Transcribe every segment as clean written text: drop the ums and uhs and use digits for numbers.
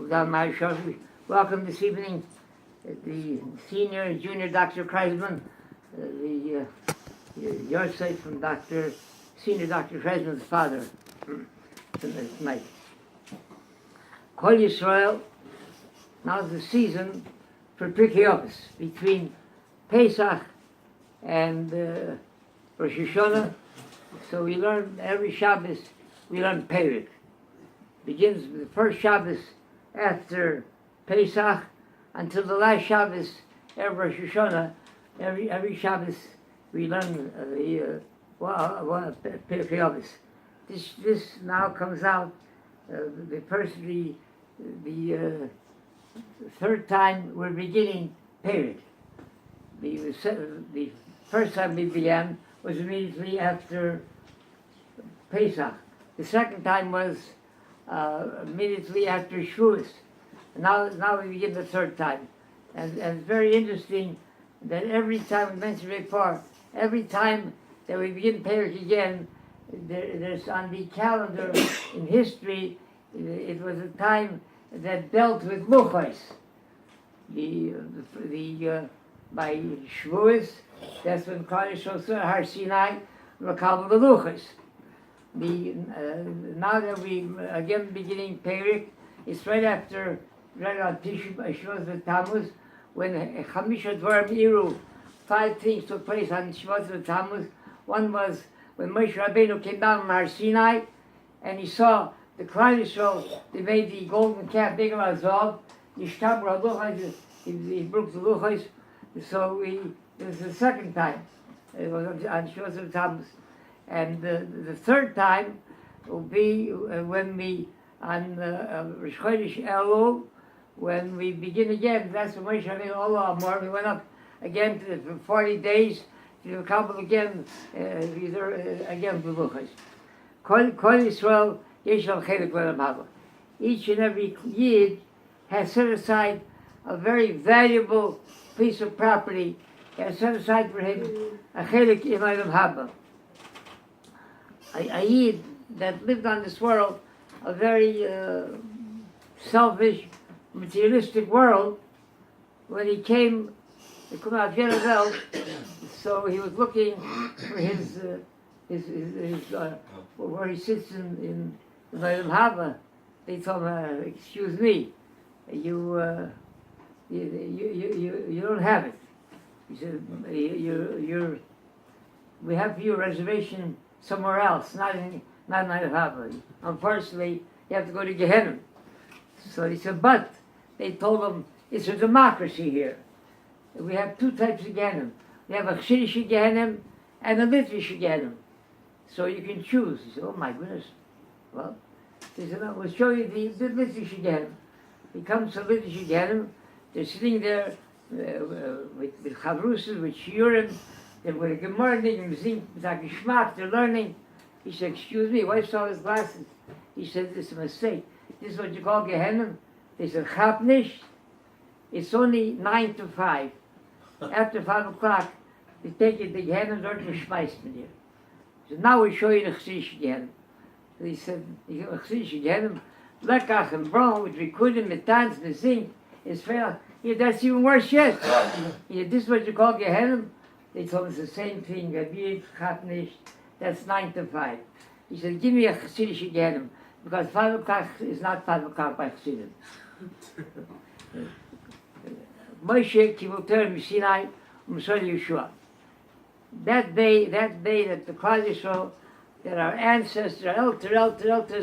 Welcome this evening, the senior and junior Dr. Kreisman, the yahrzeit from senior Dr. Kreisman's father tonight. Kol Yisrael, now's the season for Pirkei between Pesach and Rosh Hashanah. So we learn every Shabbos, we learn Perek. Begins with the first Shabbos after Pesach until the last Shabbos, every Rosh Hashanah, every Shabbos we learn the Pirkei. This now comes out the third time we're beginning Perek. The first time we began was immediately after Pesach. The second time was immediately after Shavuos. Now we begin the third time. And it's very interesting that every time, we mentioned before, every time that we begin Perek again, there's on the calendar in history, it was a time that dealt with luchos. By Shavuos, that's when Klal Yisrael saw Har Sinai, Makabel the luchos. Now that we again beginning Perek, it's right on Shavuos Tammuz, when Chamisha Dvarim Iru, 5 things took place on Shavuos Tammuz. One was when Moshe Rabbeinu came down from Har Sinai, and he saw the Klal Yisrael, they made the golden calf bigger than Zov, Yishtabra Luchos, he broke the luchos. So it was the second time, it was on Shavuos Tammuz. And the third time will be when we, on Rosh Chodesh Elul, when we begin again. That's when Moshe Rabbeinu Allah Amor, we went up again for 40 days to accomplish again, again the luchos. Kol Yisrael Yeshal Chelik L'Olam Haba. Each and every Yid has set aside a very valuable piece of property, has set aside for him a Chelik in L'Olam Haba. A Yid that lived on this world, a very selfish, materialistic world, when he came to come out Yeravel, so he was looking for his where he sits in L'Olam Haba. They told him, "Excuse me, you don't have it." He said, "We have for you a reservation somewhere else, not in L'Olam Haba. Unfortunately, you have to go to Gehenna." So he said, but they told him, it's a democracy here. We have 2 types of Gehenna. We have a Chassidish Gehenna and a Litvish Gehenna. So you can choose. He said, oh my goodness. Well, he said, we'll show you the Litvish Gehenna. He comes to Litvish Gehenna. They're sitting there with Chavrusas, with Shiurim. They're with a Gemara, they're learning. He said, excuse me, why saw his glasses? He said, this is a mistake. This is what you call Gehenna. They said, Chab nicht. It's only 9 to 5. After 5 o'clock, they take it, the Gehenna door to schmeißen with you. He said, now we show you the Chassidish Gehenna. So he said, the Chassidish Gehenna, Lekach and Bron, which we couldn't, with dance, with sing, is fair. Yeah, that's even worse yet. He said, this is what you call Gehenna. They told us the same thing, that's 9 to 5. He said, give me a Chassidish Gehenna, because 5 o'clock is not 5 o'clock by Chassidim. Moshe Kivuter Sinai Umsor Yeshua. That day that the Klal Yisrael, that our ancestors, Elter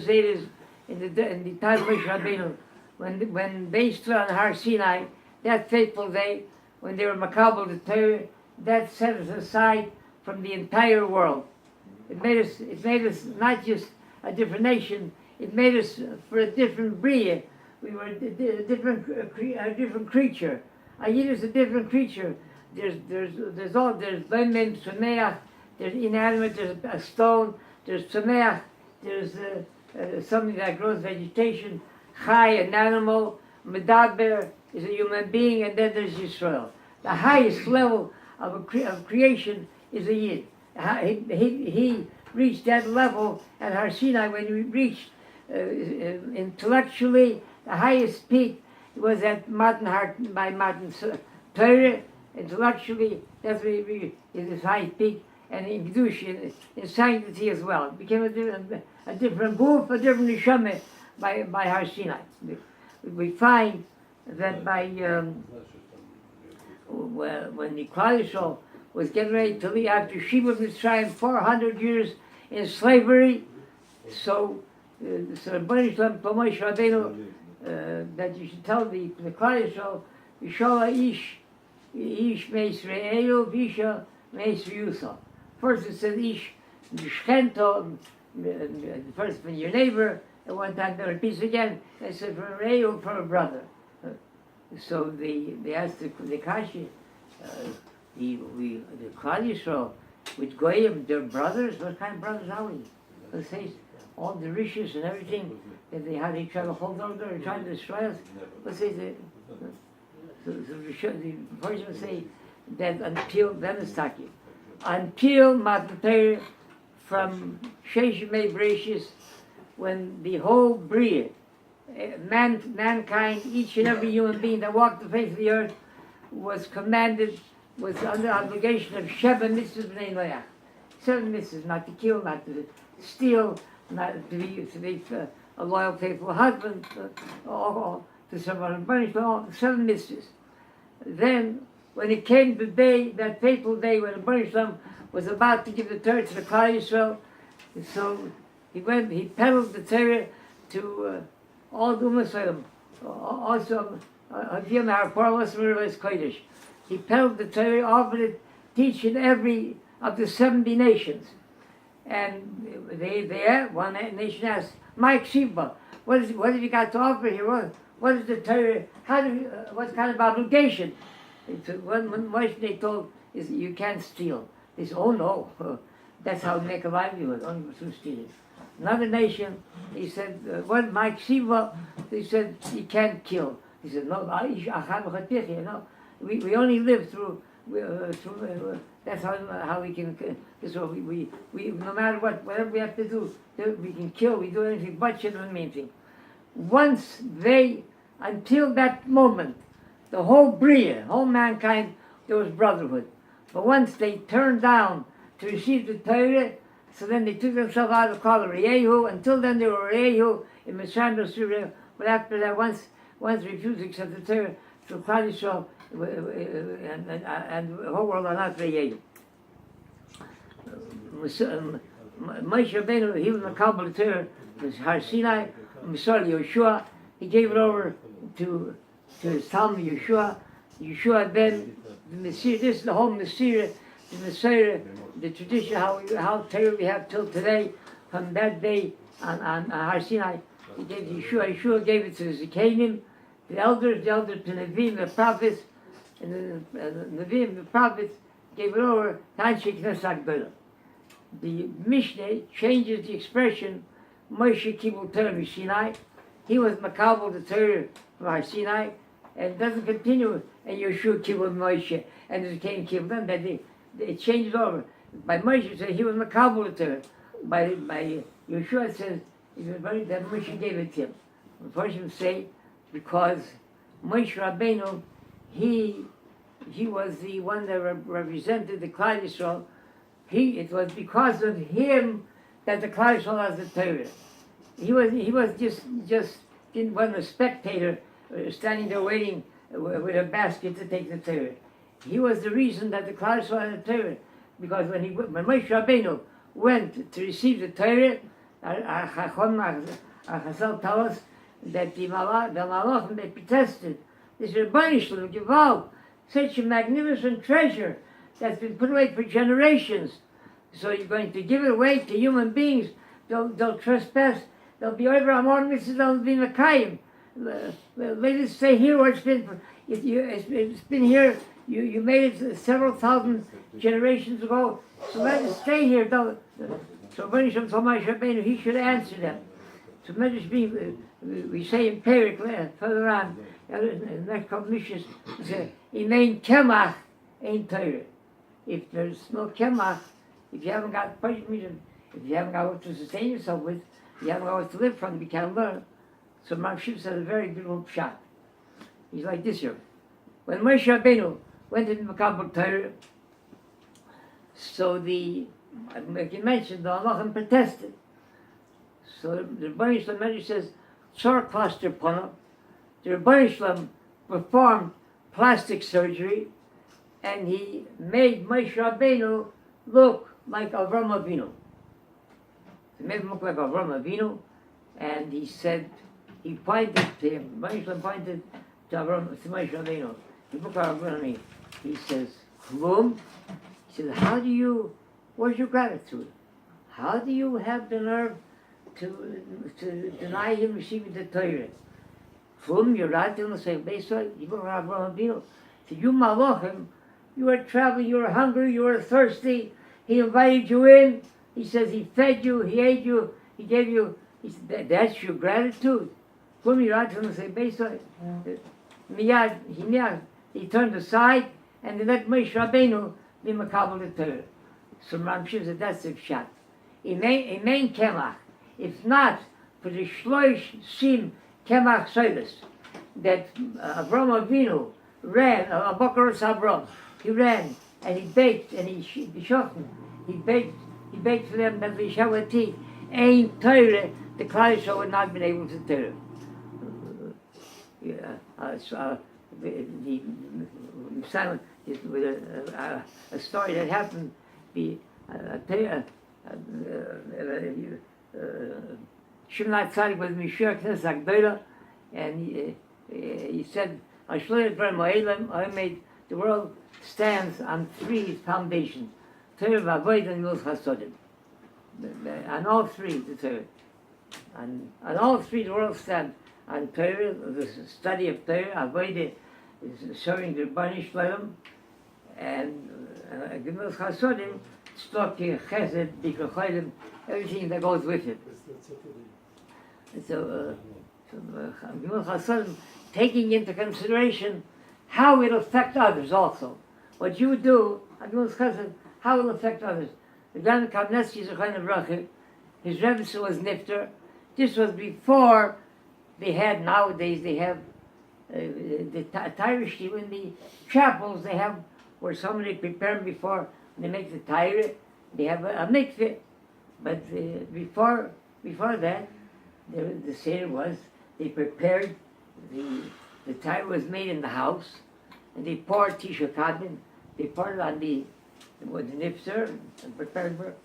Zaydas, in the time of Moshe Rabbeinu, when they stood on Har Sinai, that fateful day, when they were makabel the Torah, that set us aside from the entire world. It made us not just a different nation, it made us for a different bria. We were a different creature. A Yid is a different creature. There's Beimen, Tzomeach, there's inanimate, there's a stone, there's Tzomeach, there's something that grows vegetation, Chai, an animal, Medaber is a human being, and then there's Yisrael. The highest level of creation is a Yid. He reached that level at Har Sinai when he reached intellectually The highest peak was at Matan Hart by Matan Torah. Intellectually, that's where he is his high peak, and in Kedusha, in sanctity as well. It became a different group, a different neshama by Har Sinai. We find that by when the Klal Yisrael was getting ready to leave after Sheba Mitzrayim, 400 years in slavery, so the Baruch Shalom told Moshe Rabbeinu that you should tell the Klal Yisrael, Yishola Ish Meis Re'elu, Visha Meis Re'usa. First it said Ish Shchento, first from your neighbor, and one time they repeats again, it said for Re'elu, for a brother. So they asked the Kashi, the Klal Yisrael, with Goyim, their brothers, what kind of brothers are we? Let's say all the riches and everything that they had, they tried to hold over and trying to destroy us. Let's say the person would say that until then it's taki. Until Matan from Sheish Mei Bereshis, when the whole Bria, mankind, each and every human being that walked the face of the earth was commanded, was under obligation of Sheva Mitzvahs B'nai Noach. 7 mitzvahs, not to kill, not to steal, not to be a loyal, faithful husband, to someone in Baruch Shalom, 7 mitzvahs. Then, when it came the day, that fateful day when Baruch Shalom was about to give the Torah to the Klal Yisrael, so he peddled the Torah to all the Ummah, also Avim Haraparlas Merlas Kodesh. He peddled the Torah, offered it, teaching every of the 70 nations. And one nation asked, Mike Shiva, what have you got to offer here? What is the Torah? What kind of obligation? One Moshe they told is you can't steal. They said, oh no, that's how we make a livelihood, only through stealing. Another nation, he said, what Mike Shiva? He said, you can't kill. He said, no, we only live through that's how we can. So we no matter whatever we have to do, we can kill. We do anything but shit doesn't mean anything. Once until that moment, the whole Bria, whole mankind, there was brotherhood. But once they turned down to receive the Torah, so then they took themselves out of called Re'ehu. Until then they were Re'ehu in Mitzrayim, Syria. But after that, once refused to accept the Torah, so Klal Yisrael and the whole world are not Re'ehu. Moshe Rabbeinu, he was Makabel the Torah, was Har Sinai, Misal Yeshua. He gave it over to his Talmud Yeshua. Yeshua then the Messiah. This is the whole Messiah, the Messiah, the tradition how Torah we have till today. From that day on Har Sinai, he gave to Yeshua. Yeshua gave it to the Zikanim, the elders to Nevi'im, the prophets, and the Nevi'im, the prophets gave it over to Anshe Knesset Gdolah. The Mishnah changes the expression Moshe Kibul Torah Sinai. He was Makabel the Torah from Har Sinai, and doesn't continue. And Yeshua Kibul Moshe, and it became Kibul. Then that it changed over. By Moshe it said he was Makabel the Torah. By Yeshua it says that Moshe gave it to him. Unfortunately, say because Moshe Rabbeinu, he was the one that represented the Klal Yisrael. It was because of him that the Klal Yisrael has the Torah. He was just wasn't a spectator standing there waiting with a basket to take the Torah. He was the reason that the Klal Yisrael had the Torah, because when Moshe Rabbeinu went to receive the Torah, Chazal tell us that the Malachim they protested. They said, "Banishlu, Gewalt, such a magnificent treasure that's been put away for generations. So you're going to give it away to human beings? They'll trespass. They'll be over Amor Mitzvah. They'll be Makayim. Let it stay here where it's been. It's been here. You made it several thousand generations ago. So let it stay here. So Banishlu told Moshe Rabbeinu he should answer them. So we say in Pirkei further on, in the next couple of missions, we say, "Imein kemach ein Torah." If there's no kemach, if you haven't got if you haven't got what to sustain yourself with, you haven't got what to live from, you can't learn. So Rav Shimon said a very beautiful shot. He's like this here. When Moshe Rabbeinu went into Makabel Torah, so like you mentioned, the Halachim protested. So the Rebbeinu Shalom says, Tzor cluster Pona. The Rebbeinu Shalom performed plastic surgery, and he made Moshe Rabbeinu look like Avram Avinu. He made him look like Avram Avinu, and he said, he pointed to him, Rebbeinu Shalom pointed to Moshe Rabbeinu. He looked at Avram Avinu. He says, Klum. He says, where's your gratitude? How do you have the nerve to deny him receiving the Torah? From your right on the same base, you go around Avinu. So you Malachim, you were traveling, you were hungry, you were thirsty. He invited you in. He says he fed you, he ate you, he gave you. He said that's your gratitude. From your right on the same base, he turned aside and they let Moshe Rabbeinu be makabel the Torah. So Rav Shimon said that's the shot. In main kemach, if not for the shloish sim kemach service that Avram Avinu ran, Abakar Sabram, he ran and he baked and he shoched. He baked for them that they shall eat. Ain't Torah, the Klal Yisrael would not have been able to Torah. Silent with a story that happened. Shimon Tzadik was Mishur Knesset Agdola, and he said, I made the world stands on three foundations: Torah, Avodah, and Milos Chasodim. On all three, the Torah. On all three, the world stands on Torah, the study of Torah, Avodah, is serving the Bani Shalom, and Milos Chasodim, Stocky, Chesed, Bikra Cholim, everything that goes with it. So, Milos Chasodim, taking into consideration how it will affect others also. What you do, how it will affect others. The Rebbe Kamenetsky Zechon Bracha, his Rebbe was Nifter. This was before they have the Torah in the chapels they have where somebody prepare before they make the Torah. They have a mikveh, but before that, the Seder was they prepared the Torah was made in the house, and they poured Tisha Kadmin. They poured it on the nifter and prepared for it.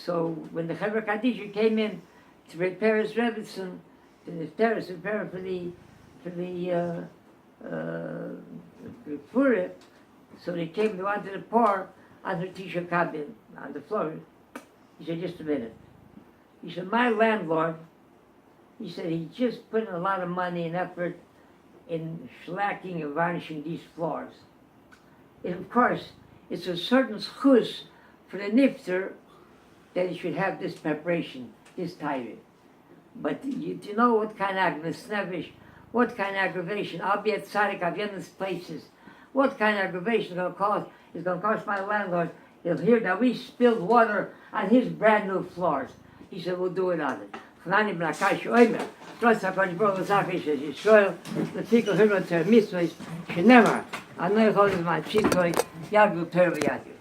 So when the Chevra Kadisha came in to prepare his Rebbetzin, the nifter to prepare for the Pura, so they wanted to pour on her Tisha Kadmin on the floor. He said, just a minute. He said, my landlord, he said, he just put in a lot of money and effort in shellacking and varnishing these floors. And of course, it's a certain schus for the nifter that he should have this preparation, this Torah. But you know what kind of misnevish, what kind of aggravation, I'll be at Tzaddik, I'll be in these places, what kind of aggravation is going to cost my landlord. He'll hear that we spilled water on his brand new floors. He said, we'll do it on it. Chanani ben Akash Oimer, Trotz HaKadosh Baruch Hu Zachish as Yisrael, the people who don't tell mitzvahs, she never, I know how to my cheat toy, Yadu Torah Yadu.